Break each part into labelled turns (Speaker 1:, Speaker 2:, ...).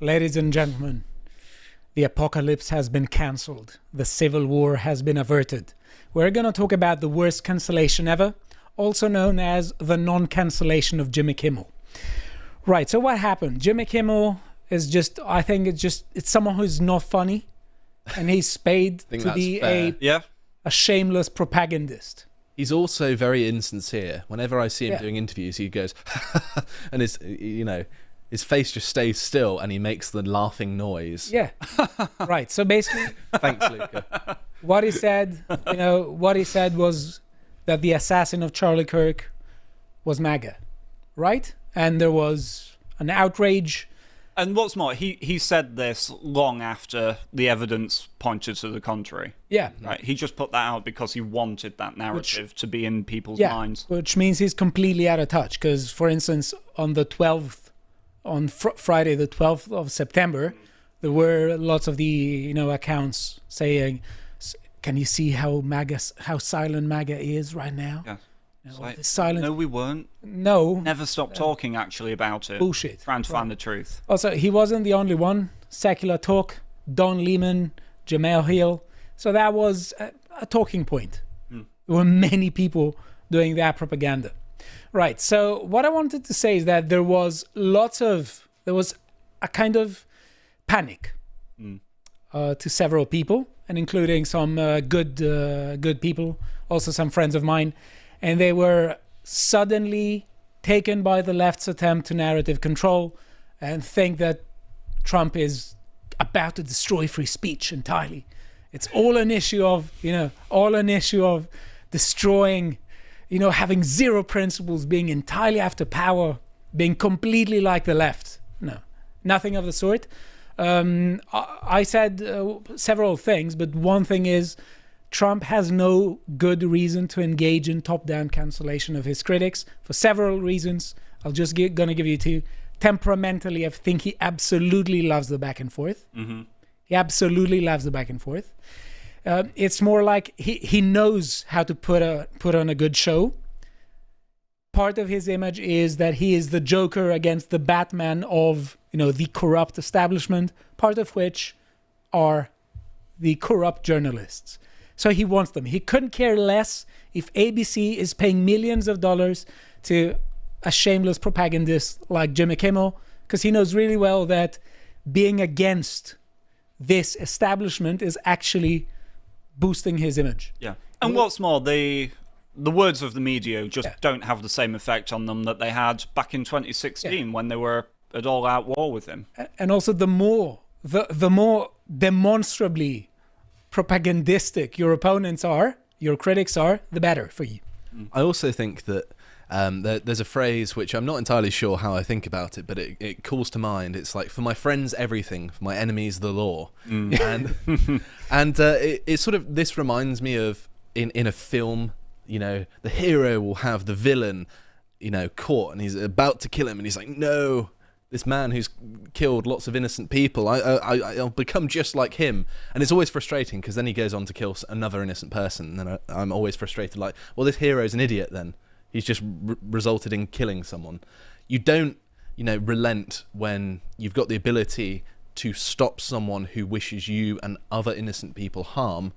Speaker 1: Ladies and gentlemen, the apocalypse has been cancelled. The civil war has been averted. We're going to talk about the worst cancellation ever, also known as the non-cancellation of Jimmy Kimmel. Right, so what happened? Jimmy Kimmel is just, I think it's someone who's not funny, and he's paid to be a shameless propagandist.
Speaker 2: He's also very insincere. Whenever I see him doing interviews, he goes, and his face just stays still, and he makes the laughing noise.
Speaker 1: Yeah, right. So basically,
Speaker 2: thanks, Luca.
Speaker 1: What he said was that the assassin of Charlie Kirk was MAGA, right? And there was an outrage.
Speaker 3: And what's more, he said this long after the evidence pointed to the contrary.
Speaker 1: Yeah.
Speaker 3: Right. He just put that out because he wanted that narrative to be in people's minds.
Speaker 1: Which means he's completely out of touch. Because, for instance, on the 12th, on Friday, the 12th of September, there were lots of the accounts saying, "Can you see how silent MAGA is right now?"
Speaker 3: Yeah.
Speaker 1: Silent.
Speaker 3: No, we weren't.
Speaker 1: No.
Speaker 3: Never stopped talking actually about it.
Speaker 1: Bullshit.
Speaker 3: Trying to find the truth.
Speaker 1: Also, he wasn't the only one. Secular Talk, Don Lehman, Jamel Hill. So that was a talking point. There were many people doing that propaganda. Right. So what I wanted to say is that there was a kind of panic to several people, and including some good people, also some friends of mine. And they were suddenly taken by the left's attempt to narrative control and think that Trump is about to destroy free speech entirely. It's all an issue of, destroying, having zero principles, being entirely after power, being completely like the left. No, nothing of the sort. I said several things, but one thing is, Trump has no good reason to engage in top-down cancellation of his critics for several reasons. I'll just gonna give you two. Temperamentally, I think he absolutely loves the back and forth. Mm-hmm. He absolutely loves the back and forth. It's more like he knows how to put on a good show. Part of his image is that he is the Joker against the Batman of the corrupt establishment, part of which are the corrupt journalists. So he wants them. He couldn't care less if ABC is paying millions of dollars to a shameless propagandist like Jimmy Kimmel, because he knows really well that being against this establishment is actually boosting his image.
Speaker 3: Yeah. And what's more, the words of the media just don't have the same effect on them that they had back in 2016 when they were at all-out war with him.
Speaker 1: And also the more demonstrably propagandistic your opponents are, your critics are, the better for you.
Speaker 2: I also think that there's a phrase which I'm not entirely sure how I think about it, but it calls to mind. It's like, for my friends everything, for my enemies the law. And it sort of, this reminds me of in a film, the hero will have the villain caught, and he's about to kill him, and he's like, no, this man who's killed lots of innocent people, I'll become just like him. And it's always frustrating, because then he goes on to kill another innocent person, and then I'm always frustrated, like, well, this hero's an idiot then. He's just resulted in killing someone. You don't, relent when you've got the ability to stop someone who wishes you and other innocent people harm.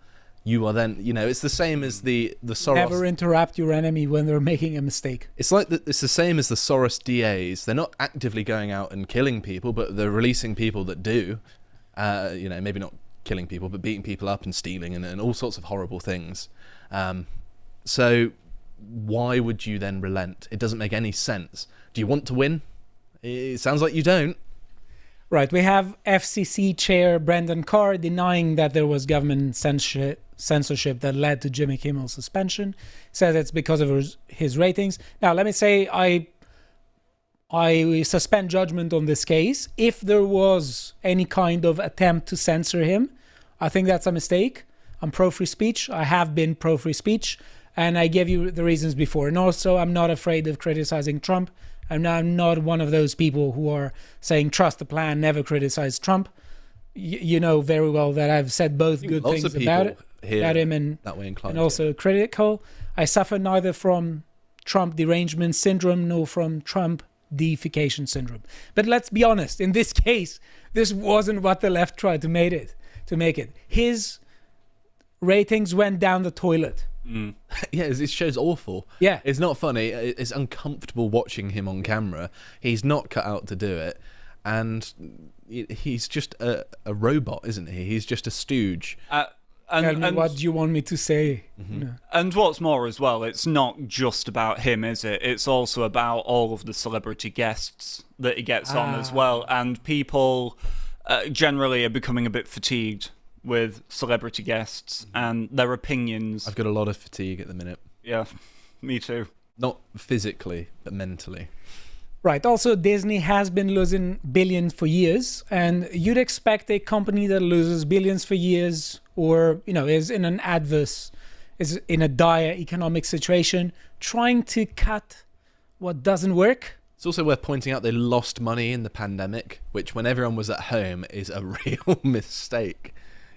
Speaker 2: You are then, it's the same as the Soros.
Speaker 1: Never interrupt your enemy when they're making a mistake.
Speaker 2: It's like it's the same as the Soros DAs. They're not actively going out and killing people, but they're releasing people that do. Maybe not killing people, but beating people up and stealing and all sorts of horrible things. So why would you then relent? It doesn't make any sense. Do you want to win? It sounds like you don't.
Speaker 1: Right. We have FCC Chair Brendan Carr denying that there was government censorship that led to Jimmy Kimmel's suspension. Says it's because of his ratings. Now, let me say I suspend judgment on this case. If there was any kind of attempt to censor him, I think that's a mistake. I'm pro-free speech. I have been pro-free speech. And I gave you the reasons before. And also, I'm not afraid of criticizing Trump. I'm not one of those people who are saying, trust the plan, never criticize Trump. You know very well that I've said both good things about him and also critical. I suffer neither from Trump derangement syndrome nor from Trump deification syndrome. But let's be honest, in this case, this wasn't what the left tried to make it. His ratings went down the toilet.
Speaker 2: Yeah, this show's awful.
Speaker 1: Yeah.
Speaker 2: It's not funny. It's uncomfortable watching him on camera. He's not cut out to do it. And he's just a robot, isn't he? He's just a stooge.
Speaker 1: Tell me, what do you want me to say?
Speaker 2: Mm-hmm.
Speaker 3: And what's more as well, it's not just about him, is it? It's also about all of the celebrity guests that he gets on as well. And people generally are becoming a bit fatigued with celebrity guests and their opinions.
Speaker 2: I've got a lot of fatigue at the minute.
Speaker 3: Yeah, me too.
Speaker 2: Not physically, but mentally.
Speaker 1: Right. Also, Disney has been losing billions for years, and you'd expect a company that loses billions for years, or is in is in a dire economic situation, trying to cut what doesn't work.
Speaker 2: It's also worth pointing out they lost money in the pandemic, which when everyone was at home is a real mistake.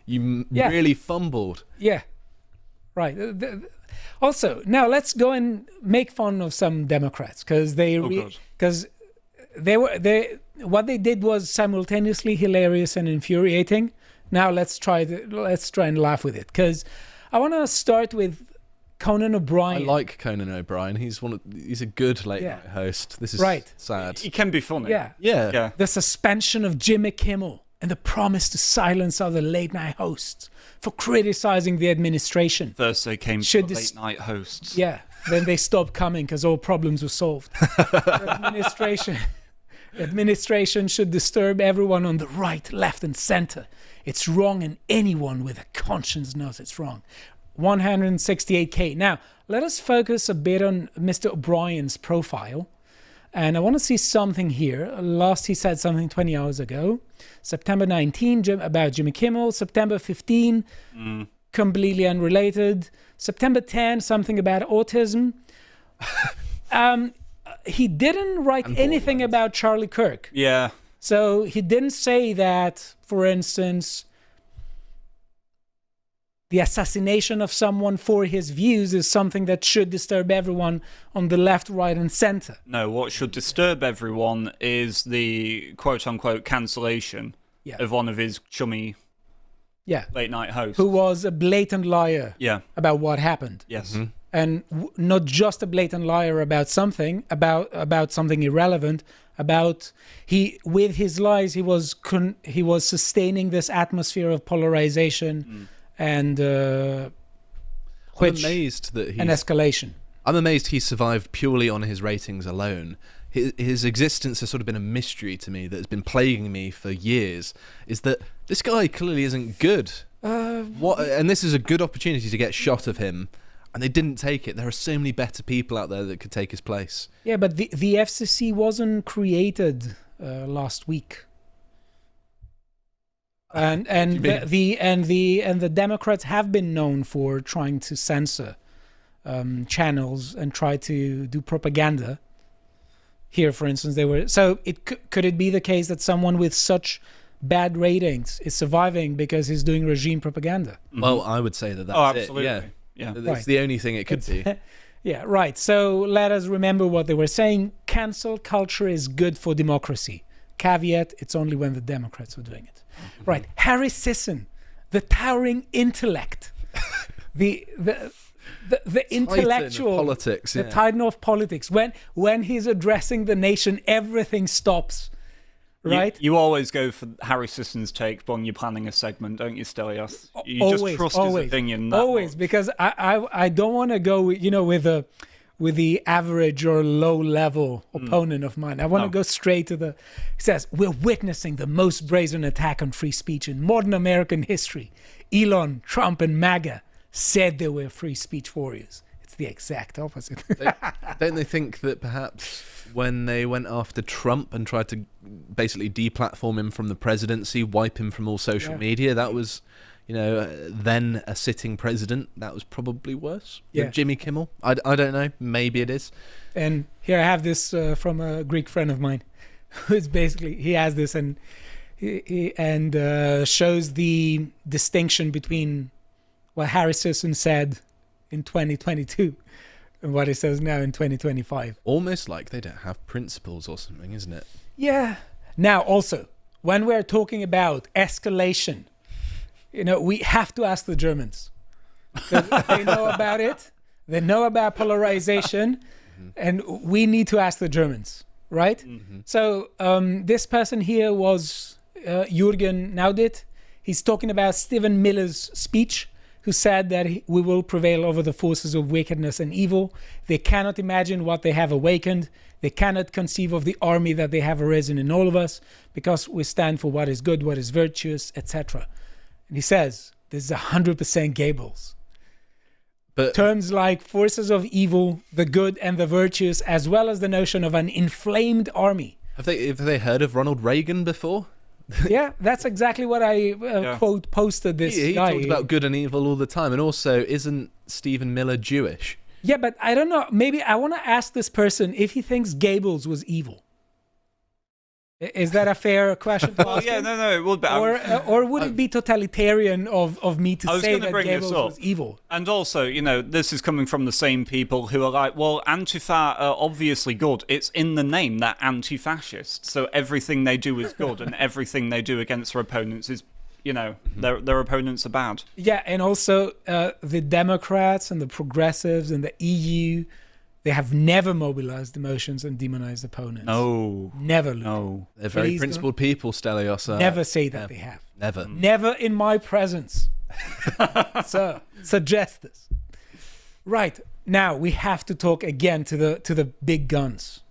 Speaker 2: You really fumbled.
Speaker 1: Yeah. Right. Also, now let's go and make fun of some Democrats because what they did was simultaneously hilarious and infuriating. Now let's try and laugh with it, because I want to start with Conan O'Brien.
Speaker 2: I like Conan O'Brien. He's a good late night host. This is sad.
Speaker 3: He can be funny.
Speaker 2: Yeah.
Speaker 1: The suspension of Jimmy Kimmel and the promise to silence other late night hosts for criticizing the administration.
Speaker 3: First they came to the late night hosts.
Speaker 1: Yeah. Then they stopped coming because all problems were solved. The administration should disturb everyone on the right, left, and center. It's wrong, and anyone with a conscience knows it's wrong. 168K. Now, let us focus a bit on Mr. O'Brien's profile. And I want to see something here. Last he said something 20 hours ago. September 19, about Jimmy Kimmel. September 15, completely unrelated. September 10, something about autism. He didn't write anything about Charlie Kirk.
Speaker 3: Yeah.
Speaker 1: So he didn't say that, for instance, the assassination of someone for his views is something that should disturb everyone on the left, right, and center.
Speaker 3: No, what should disturb everyone is the quote-unquote cancellation of one of his chummy late-night hosts.
Speaker 1: Who was a blatant liar about what happened.
Speaker 3: Yes.
Speaker 2: Mm-hmm.
Speaker 1: And not just a blatant liar about something, about something irrelevant, with his lies, he was sustaining this atmosphere of polarization and
Speaker 2: I'm amazed that
Speaker 1: an escalation.
Speaker 2: I'm amazed he survived purely on his ratings alone. His existence has sort of been a mystery to me that has been plaguing me for years. Is that this guy clearly isn't good? And this is a good opportunity to get shot of him, and they didn't take it. There are so many better people out there that could take his place.
Speaker 1: Yeah, but the FCC wasn't created last week. And the Democrats have been known for trying to censor channels and try to do propaganda. Here, for instance, could it be the case that someone with such bad ratings is surviving because he's doing regime propaganda?
Speaker 2: Well, I would say that's
Speaker 3: absolutely.
Speaker 2: it.
Speaker 3: Yeah.
Speaker 2: That's the only thing it could be.
Speaker 1: Yeah, right. So let us remember what they were saying. Cancel culture is good for democracy. Caveat, it's only when the Democrats were doing it. Right. Harry Sisson, the towering intellect, the intellectual
Speaker 2: politics,
Speaker 1: the titan of politics. When he's addressing the nation, everything stops. Right?
Speaker 3: You always go for Harry Sisson's take when you're planning a segment, don't you, Stelios? You
Speaker 1: always,
Speaker 3: just trust
Speaker 1: always,
Speaker 3: his opinion.
Speaker 1: Always, because I don't want to go with the average or low level opponent of mine. I want to go straight to he says, we're witnessing the most brazen attack on free speech in modern American history. Elon, Trump, and MAGA said they were free speech warriors. It's the exact opposite.
Speaker 2: Don't they think that perhaps when they went after Trump and tried to basically deplatform him from the presidency, wipe him from all social media, that was, then a sitting president, that was probably worse? With Jimmy Kimmel? I don't know. Maybe it is.
Speaker 1: And here I have this from a Greek friend of mine, who's basically, he has this and he shows the distinction between what Harry Sisson said in 2022 and what he says now in 2025.
Speaker 2: Almost like they don't have principles or something, isn't it?
Speaker 1: Yeah. Now, also, when we're talking about escalation, we have to ask the Germans. They know about it. They know about polarization, and we need to ask the Germans, right? So this person here was Jürgen Naudit. He's talking about Stephen Miller's speech, who said that we will prevail over the forces of wickedness and evil. They cannot imagine what they have awakened. They cannot conceive of the army that they have arisen in all of us, because we stand for what is good, what is virtuous, etc. And he says, this is 100% Goebbels.
Speaker 2: But
Speaker 1: Terms like forces of evil, the good and the virtuous, as well as the notion of an inflamed army.
Speaker 2: have they heard of Ronald Reagan before?
Speaker 1: Yeah, that's exactly what I quote posted this
Speaker 2: He
Speaker 1: guy.
Speaker 2: talked about good and evil all the time. And also, isn't Stephen Miller Jewish?
Speaker 1: Yeah, but I don't know. Maybe I want to ask this person if he thinks Goebbels was evil. Is that a fair question to ask him?
Speaker 3: no, it would be.
Speaker 1: Or would it be totalitarian of me to say that
Speaker 3: bring this
Speaker 1: Goebbels
Speaker 3: up.
Speaker 1: was evil?
Speaker 3: And also, this is coming from the same people who are like, well, Antifa are obviously good. It's in the name, they're anti-fascist. So everything they do is good, and everything they do against their opponents is, their opponents are bad.
Speaker 1: Yeah, and also the Democrats and the progressives and the EU, they have never mobilized emotions and demonized opponents.
Speaker 3: No.
Speaker 1: Never. Luca.
Speaker 3: No.
Speaker 2: They're very
Speaker 1: Please
Speaker 2: principled people, Stelios.
Speaker 1: Never say that they have.
Speaker 2: Never.
Speaker 1: Never in my presence. So, suggest this. Right. Now, we have to talk again to the big guns.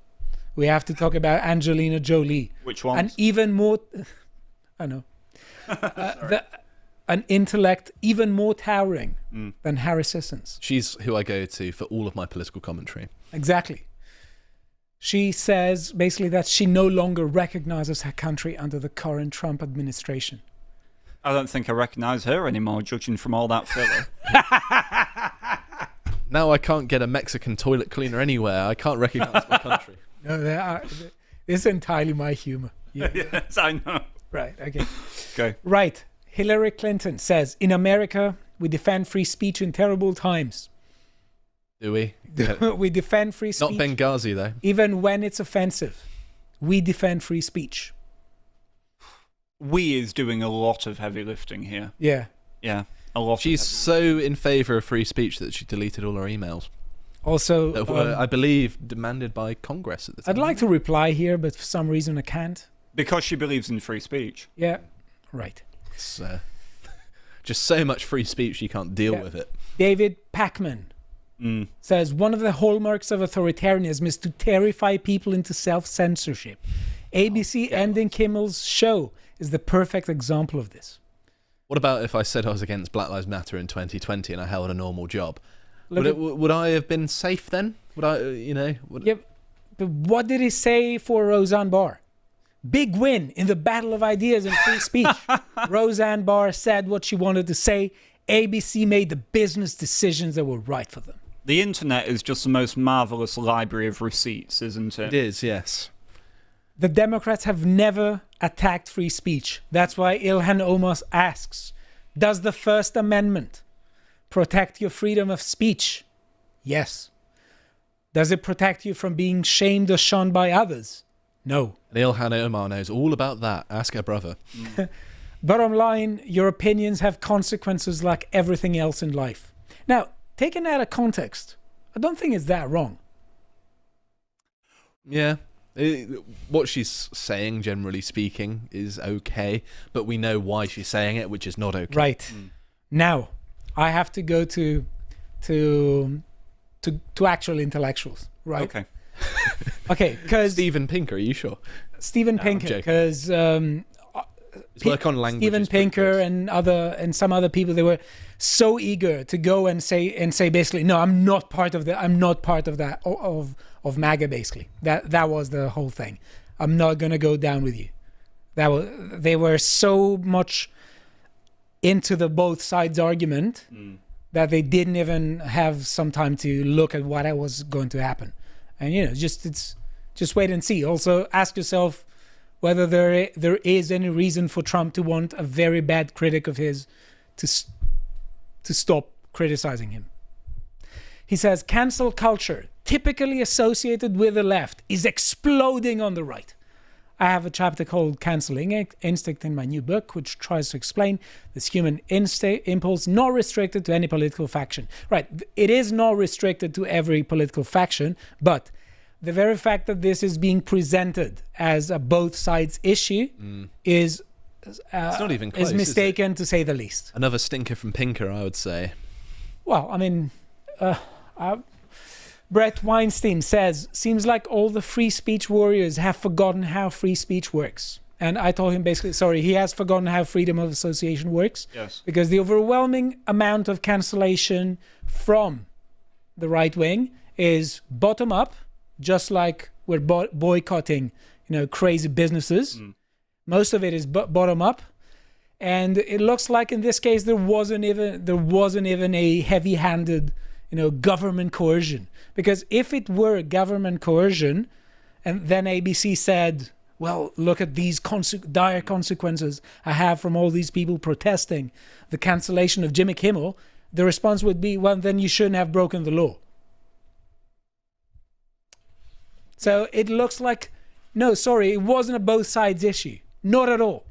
Speaker 1: We have to talk about Angelina Jolie.
Speaker 3: Which ones?
Speaker 1: And even more... I know. An intellect even more towering than Harry Sissons.
Speaker 2: She's who I go to for all of my political commentary.
Speaker 1: Exactly. She says basically that she no longer recognizes her country under the current Trump administration.
Speaker 3: I don't think I recognise her anymore, judging from all that filler.
Speaker 2: Now I can't get a Mexican toilet cleaner anywhere. I can't recognise my country.
Speaker 1: No, this is entirely my humor. Yeah.
Speaker 3: Yes, I know.
Speaker 1: Right, okay.
Speaker 3: Okay.
Speaker 1: Right. Hillary Clinton says, in America, we defend free speech in terrible times.
Speaker 2: Do we?
Speaker 1: We defend free speech.
Speaker 2: Not Benghazi, though.
Speaker 1: Even when it's offensive. We defend free speech.
Speaker 3: We is doing a lot of heavy lifting here.
Speaker 1: Yeah.
Speaker 3: Yeah, a lot.
Speaker 2: She's so in favour of free speech that she deleted all her emails.
Speaker 1: Also,
Speaker 2: That were, I believe, demanded by Congress at the time.
Speaker 1: I'd like to reply here, but for some reason I can't.
Speaker 3: Because she believes in free speech.
Speaker 1: Yeah, right.
Speaker 2: It's just so much free speech you can't deal with it.
Speaker 1: David Pacman says, one of the hallmarks of authoritarianism is to terrify people into self-censorship. ABC ending Kimmel's show is the perfect example of this.
Speaker 2: What about if I said I was against Black Lives Matter in 2020 and I held a normal job?
Speaker 1: Look
Speaker 2: Would I have been safe then? Would I,
Speaker 1: Yeah, but what did he say for Roseanne Barr? Big win in the battle of ideas and free speech. Roseanne Barr said what she wanted to say. ABC made the business decisions that were right for them.
Speaker 3: The internet is just the most marvellous library of receipts, isn't it?
Speaker 2: It is, yes.
Speaker 1: The Democrats have never attacked free speech. That's why Ilhan Omar asks, does the First Amendment protect your freedom of speech? Yes. Does it protect you from being shamed or shunned by others? No.
Speaker 2: And Ilhan Omar knows all about that. Ask her brother.
Speaker 1: Bottom line, your opinions have consequences like everything else in life. Now, taken out of context, I don't think it's that wrong.
Speaker 2: Yeah. What she's saying, generally speaking, is okay, but we know why she's saying it, which is not okay.
Speaker 1: Right. Now, I have to go to actual intellectuals, right?
Speaker 3: Okay.
Speaker 1: Okay, because
Speaker 2: Steven Pinker, are you sure?
Speaker 1: Steven Pinker, because
Speaker 2: His work on language.
Speaker 1: Steven Pinker and some other people, they were so eager to go and say basically, no, I'm not part of that of MAGA. Basically, that was the whole thing. I'm not gonna go down with you. They were so much into the both sides argument that they didn't even have some time to look at what was going to happen. And just wait and see. Also, ask yourself whether there is any reason for Trump to want a very bad critic of his to stop criticizing him. He says, cancel culture, typically associated with the left, is exploding on the right. I have a chapter called Cancelling Instinct in my new book, which tries to explain this human impulse, not restricted to any political faction. Right, it is not restricted to every political faction, but the very fact that this is being presented as a both sides issue is
Speaker 2: it's not even close,
Speaker 1: is mistaken, to say the least.
Speaker 2: Another stinker from Pinker, I would say.
Speaker 1: Well, I mean, Brett Weinstein says, seems like all the free speech warriors have forgotten how free speech works. And I told him basically, sorry, he has forgotten how freedom of association works.
Speaker 3: Yes.
Speaker 1: Because the overwhelming amount of cancellation from the right wing is bottom up, just like we're boycotting, crazy businesses. Most of it is bottom up. And it looks like in this case there wasn't even a heavy-handed government coercion. Because if it were government coercion, and then ABC said, well, look at these dire consequences I have from all these people protesting the cancellation of Jimmy Kimmel, the response would be, well, then you shouldn't have broken the law. So it looks like, no, sorry, it wasn't a both sides issue. Not at all.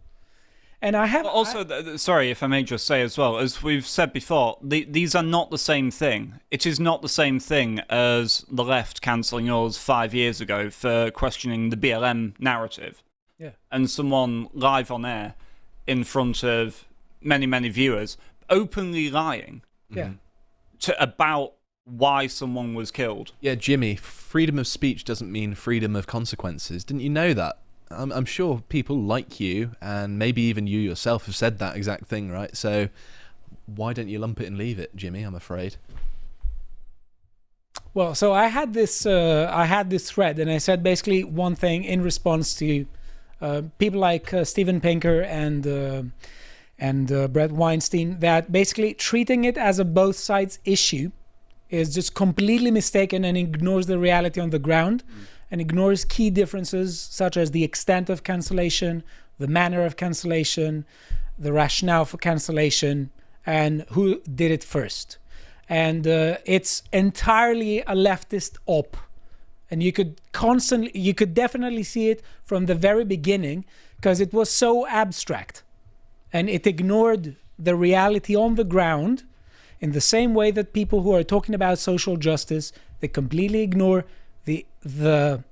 Speaker 1: And I have
Speaker 3: also, sorry, if I may just say as well, as we've said before, these are not the same thing. It is not the same thing as the left cancelling yours 5 years ago for questioning the BLM narrative.
Speaker 1: Yeah.
Speaker 3: And someone live on air in front of many, many viewers openly lying about why someone was killed.
Speaker 2: Yeah, Jimmy, freedom of speech doesn't mean freedom of consequences. Didn't you know that? I'm sure people like you, and maybe even you yourself, have said that exact thing, right? So why don't you lump it and leave it, Jimmy? I'm afraid.
Speaker 1: Well, so I had this thread, and I said basically one thing in response to people like Steven Pinker and Brett Weinstein, that basically treating it as a both sides issue is just completely mistaken and ignores the reality on the ground. And ignores key differences such as the extent of cancellation, the manner of cancellation, the rationale for cancellation, and who did it first. And it's entirely a leftist op. And you could definitely see it from the very beginning, because it was so abstract. And it ignored the reality on the ground in the same way that people who are talking about social justice, they completely ignore the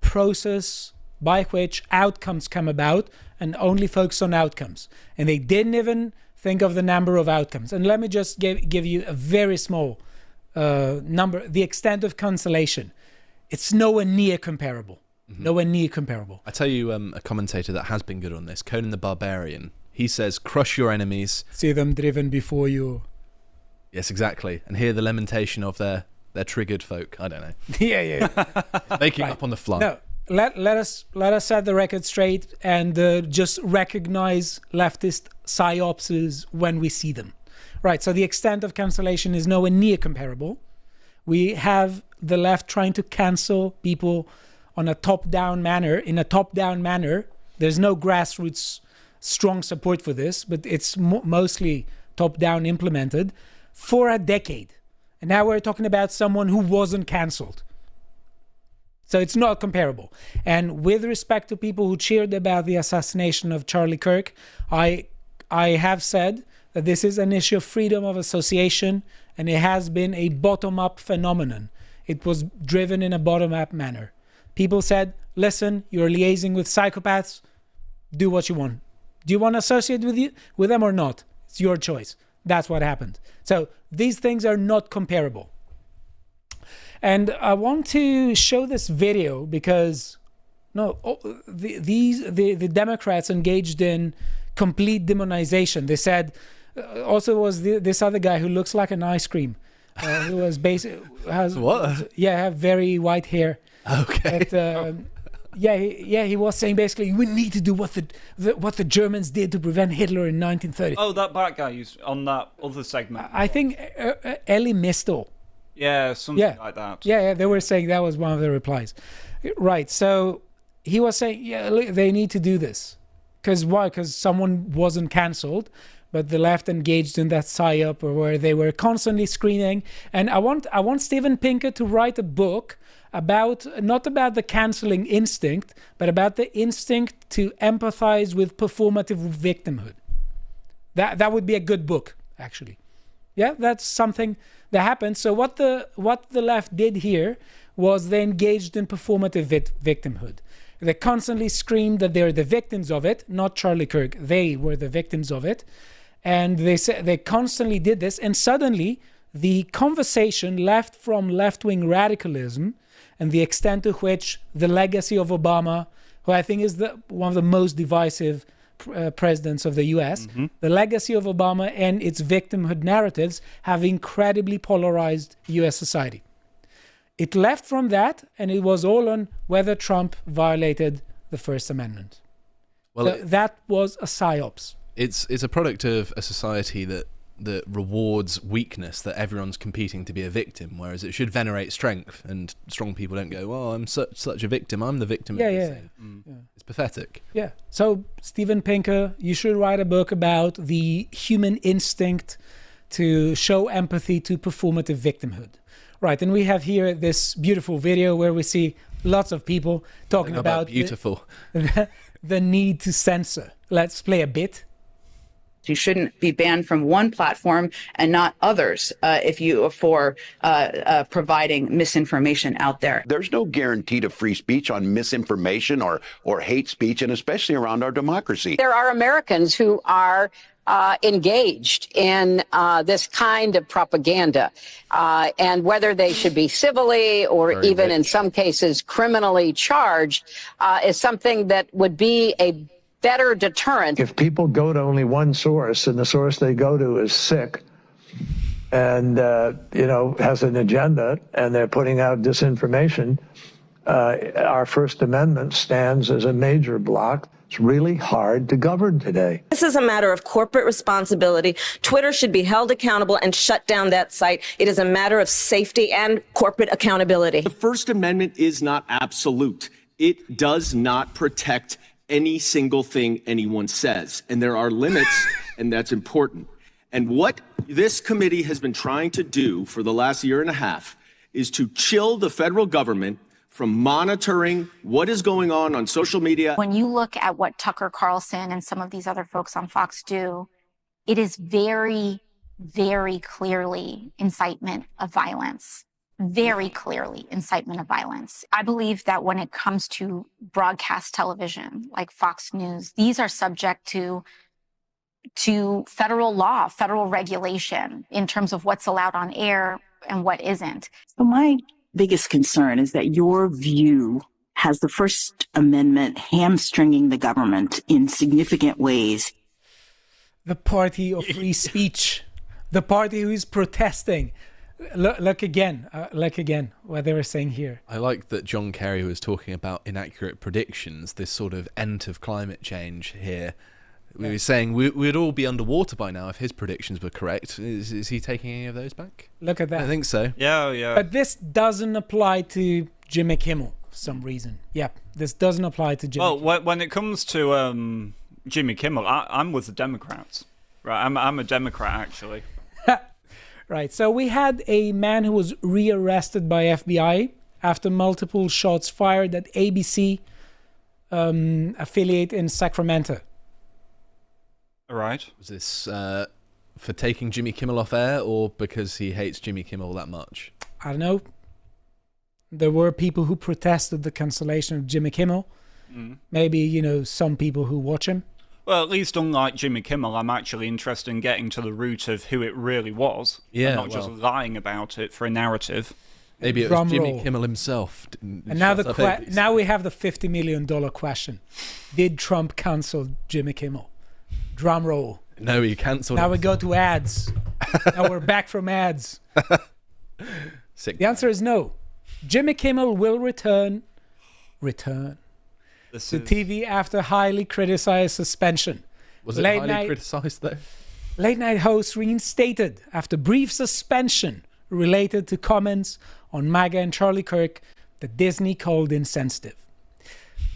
Speaker 1: process by which outcomes come about and only focus on outcomes. And they didn't even think of the number of outcomes. And let me just give you a very small number. The extent of cancellation, it's nowhere near comparable. Nowhere near comparable.
Speaker 2: I tell you a commentator that has been good on this, Conan the Barbarian. He says, crush your enemies.
Speaker 1: See them driven before you.
Speaker 2: Yes, exactly. And hear the lamentation of their triggered folk. I don't know.
Speaker 1: Yeah.
Speaker 2: Making up on the fly.
Speaker 1: No, let us set the record straight and just recognize leftist psyopses when we see them. Right. So the extent of cancellation is nowhere near comparable. We have the left trying to cancel people on a top-down manner. In a top-down manner, there's no grassroots strong support for this, but it's mostly top-down implemented for a decade. And now we're talking about someone who wasn't cancelled. So it's not comparable. And with respect to people who cheered about the assassination of Charlie Kirk, I have said that this is an issue of freedom of association, and it has been a bottom-up phenomenon. It was driven in a bottom-up manner. People said, listen, you're liaising with psychopaths, do what you want. Do you want to associate with them or not? It's your choice. That's what happened. So these things are not comparable. And I want to show this video because the Democrats engaged in complete demonization. They said, also was this other guy who looks like an ice cream, who was have very white hair.
Speaker 2: Okay.
Speaker 1: He was saying basically we need to do what the Germans did to prevent Hitler in 1930.
Speaker 3: Oh, that black guy on that other segment.
Speaker 1: I think Elie Mistel.
Speaker 3: Yeah, something like that.
Speaker 1: Yeah, they were saying that was one of the replies. Right, so he was saying, they need to do this. Because why? Because someone wasn't cancelled. but the left engaged in that psyop, or where they were constantly screening. And I want Steven Pinker to write a book about, not about the canceling instinct, but about the instinct to empathize with performative victimhood. That would be a good book, actually. Yeah, that's something that happened. So what the left did here was they engaged in performative victimhood. They constantly screamed that they're the victims of it, not Charlie Kirk. They were the victims of it. And they constantly did this. And suddenly, the conversation left from left-wing radicalism and the extent to which the legacy of Obama, who I think is one of the most divisive presidents of the US, the legacy of Obama and its victimhood narratives have incredibly polarized US society. It left from that, and it was all on whether Trump violated the First Amendment. Well, so that was a psyops.
Speaker 2: It's a product of a society that rewards weakness, that everyone's competing to be a victim, whereas it should venerate strength, and strong people don't go, well, I'm such a victim, I'm the victim. Yeah. It's pathetic.
Speaker 1: Yeah. So Steven Pinker, you should write a book about the human instinct to show empathy to performative victimhood. Right, and we have here this beautiful video where we see lots of people talking about
Speaker 2: beautiful
Speaker 1: the need to censor. Let's play a bit.
Speaker 4: You shouldn't be banned from one platform and not others for providing misinformation out there.
Speaker 5: There's no guarantee to free speech on misinformation or hate speech, and especially around our democracy.
Speaker 6: There are Americans who are engaged in this kind of propaganda, and whether they should be civilly or even in some cases criminally charged is something that would be a better deterrent.
Speaker 7: If people go to only one source, and the source they go to is sick and has an agenda, and they're putting out disinformation, our First Amendment stands as a major block. It's really hard to govern today.
Speaker 8: This is a matter of corporate responsibility. Twitter should be held accountable and shut down that site. It is a matter of safety and corporate accountability.
Speaker 9: The First Amendment is not absolute. It does not protect any single thing anyone says. And there are limits, and that's important. And what this committee has been trying to do for the last year and a half is to chill the federal government from monitoring what is going on social media.
Speaker 10: When you look at what Tucker Carlson and some of these other folks on Fox do, it is very, very clearly incitement of violence. Very clearly incitement of violence. I believe that when it comes to broadcast television, like Fox News, these are subject to federal law, federal regulation in terms of what's allowed on air and what isn't.
Speaker 11: So my biggest concern is that your view has the First Amendment hamstringing the government in significant ways.
Speaker 1: The party of free speech, the party who is protesting. Look again what they were saying here.
Speaker 2: I like that John Kerry was talking about inaccurate predictions, this sort of end of climate change here. We were saying we'd all be underwater by now if his predictions were correct. Is he taking any of those back?
Speaker 1: Look at that.
Speaker 2: I think so.
Speaker 3: Yeah.
Speaker 1: But this doesn't apply to Jimmy Kimmel for some reason. Yep, this doesn't apply to Jimmy Kimmel.
Speaker 3: Well, when it comes to Jimmy Kimmel, I'm with the Democrats. Right, I'm a Democrat, actually.
Speaker 1: Right, so we had a man who was rearrested by FBI after multiple shots fired at ABC affiliate in Sacramento.
Speaker 3: All right.
Speaker 2: Was this for taking Jimmy Kimmel off air, or because he hates Jimmy Kimmel that much?
Speaker 1: I don't know. There were people who protested the cancellation of Jimmy Kimmel. Maybe, some people who watch him.
Speaker 3: Well, at least unlike Jimmy Kimmel, I'm actually interested in getting to the root of who it really was.
Speaker 2: Yeah,
Speaker 3: and not just lying about it for a narrative.
Speaker 2: Maybe it was Jimmy Kimmel himself.
Speaker 1: And now we have the $50 million question. Did Trump cancel Jimmy Kimmel? Drum roll.
Speaker 2: No, he cancelled
Speaker 1: Now we go to ads. Now we're back from ads. The answer is no. Jimmy Kimmel will return to TV after highly criticized suspension.
Speaker 2: Was it highly criticized, though?
Speaker 1: Late night host reinstated after brief suspension related to comments on MAGA and Charlie Kirk that Disney called insensitive.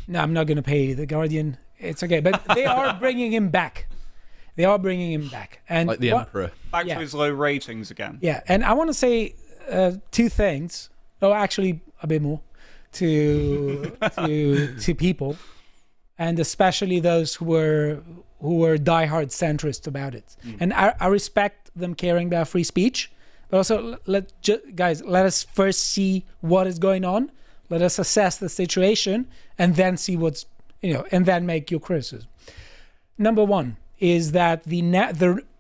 Speaker 1: No, I'm not going to pay The Guardian. It's okay. But they are bringing him back. They are bringing him back. And
Speaker 2: like the emperor.
Speaker 3: Back to his low ratings again.
Speaker 1: Yeah, and I want to say two things. Oh, actually, a bit more to people, and especially those who were diehard centrist about it. And I respect them caring about free speech, but also guys, let us first see what is going on. Let us assess the situation, and then see what's and then make your criticism. Number one is that the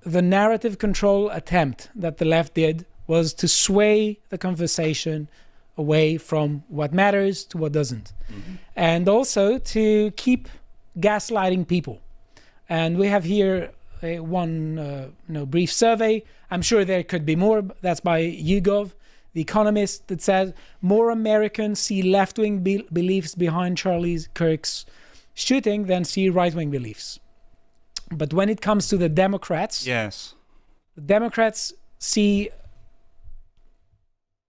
Speaker 1: narrative control attempt that the left did was to sway the conversation away from what matters to what doesn't, and also to keep gaslighting people. And we have here one brief survey. I'm sure there could be more. That's by YouGov, The Economist, that says more Americans see left-wing beliefs behind Charlie Kirk's shooting than see right-wing beliefs. But when it comes to the Democrats, the Democrats see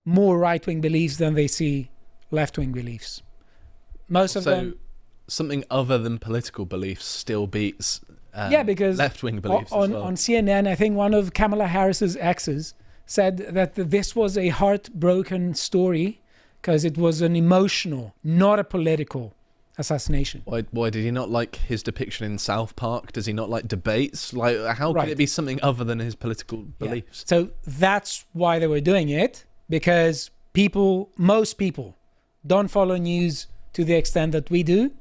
Speaker 1: more right-wing beliefs than they see left-wing beliefs. Most of them.
Speaker 2: Something other than political beliefs still beats
Speaker 1: because
Speaker 2: left-wing beliefs
Speaker 1: on,
Speaker 2: as well.
Speaker 1: On CNN, I think one of Kamala Harris's exes said that this was a heartbroken story because it was an emotional, not a political assassination.
Speaker 2: Why did he not like his depiction in South Park? Does he not like debates? Like, how could it be something other than his political beliefs?
Speaker 1: So that's why they were doing it, because most people don't follow news to the extent that we do.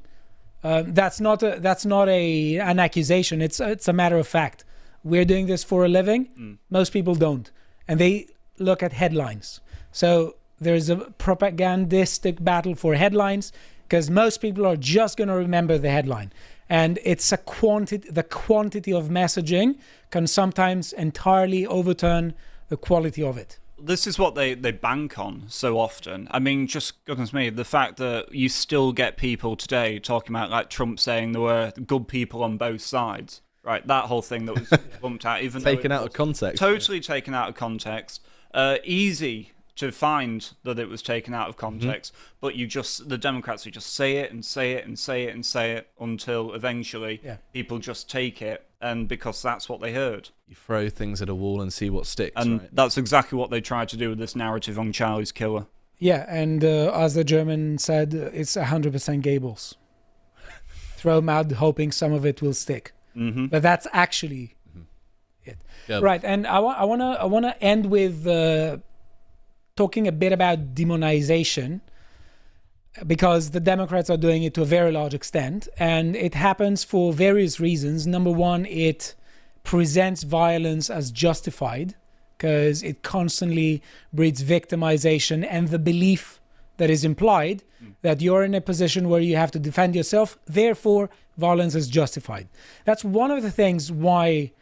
Speaker 1: That's not an accusation. It's a matter of fact. We're doing this for a living. Most people don't, and they look at headlines. So there's a propagandistic battle for headlines, because most people are just going to remember the headline, and it's the quantity of messaging can sometimes entirely overturn the quality of it.
Speaker 3: This is what they bank on so often. I mean, just goodness me, the fact that you still get people today talking about, like, Trump saying there were good people on both sides, right? That whole thing that was bumped out, even
Speaker 2: taken out of context.
Speaker 3: Totally taken out of context. Easy to find that it was taken out of context, but the Democrats would just say it and say it and say it and say it until eventually people just take it, and because that's what they heard.
Speaker 2: You throw things at a wall and see what sticks,
Speaker 3: and
Speaker 2: right?
Speaker 3: That's exactly what they tried to do with this narrative on Charlie's killer.
Speaker 1: Yeah, and as the German said, it's 100% Goebbels. Throw them out hoping some of it will stick. But that's actually it. Yeah. Right, and I want to end with talking a bit about demonization, because the Democrats are doing it to a very large extent, and it happens for various reasons. Number one, it presents violence as justified, because it constantly breeds victimization and the belief that is implied that you're in a position where you have to defend yourself, therefore violence is justified. That's one of the things why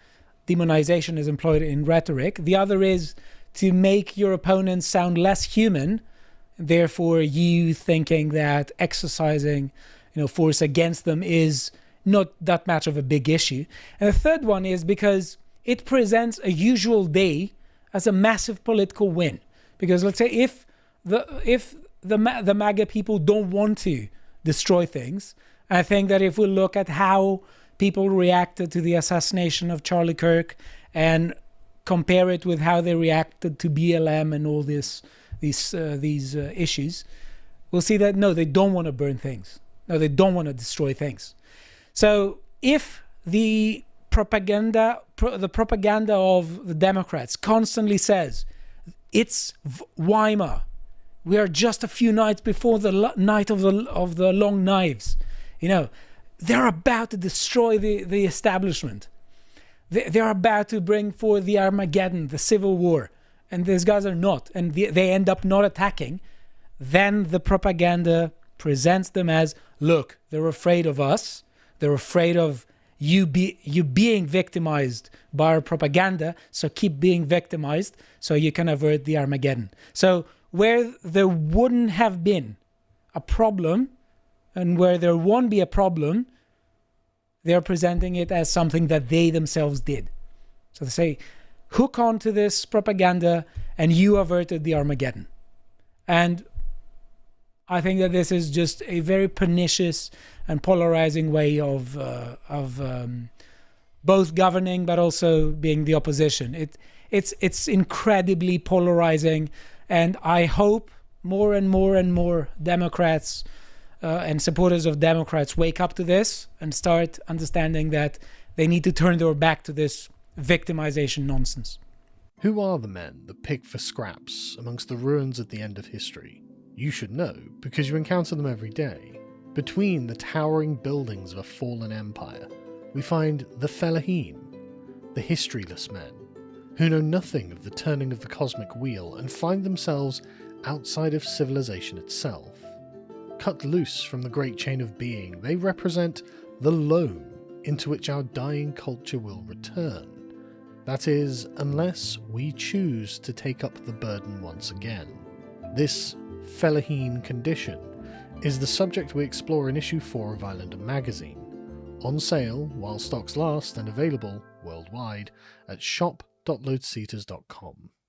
Speaker 1: demonization is employed in rhetoric. The other is to make your opponents sound less human, therefore you thinking that exercising force against them is not that much of a big issue. And the third one is because it presents a usual day as a massive political win. Because let's say if the MAGA people don't want to destroy things, I think that if we look at how people reacted to the assassination of Charlie Kirk and compare it with how they reacted to BLM and all these issues, we'll see that no, they don't want to burn things. No, they don't want to destroy things. So if the propaganda of the Democrats constantly says it's Weimar, we are just a few nights before the night of the long knives, they're about to destroy the establishment. They're about to bring forth the Armageddon, the civil war, and these guys are not, and they end up not attacking. Then the propaganda presents them as, look, they're afraid of us. They're afraid of you being victimized by our propaganda, so keep being victimized so you can avert the Armageddon. So where there wouldn't have been a problem and where there won't be a problem, they're presenting it as something that they themselves did. So they say, hook on to this propaganda and you averted the Armageddon. And I think that this is just a very pernicious and polarizing way of both governing but also being the opposition. It's incredibly polarizing, and I hope more and more Democrats and supporters of Democrats wake up to this and start understanding that they need to turn their back to this victimization nonsense.
Speaker 12: Who are the men that pick for scraps amongst the ruins at the end of history? You should know, because you encounter them every day. Between the towering buildings of a fallen empire, we find the Fellahin, the historyless men, who know nothing of the turning of the cosmic wheel and find themselves outside of civilization itself. Cut loose from the great chain of being, they represent the loam into which our dying culture will return. That is, unless we choose to take up the burden once again. This Fellahin condition is the subject we explore in issue 4 of Islander magazine, on sale while stocks last and available worldwide at shop.lotuseaters.com.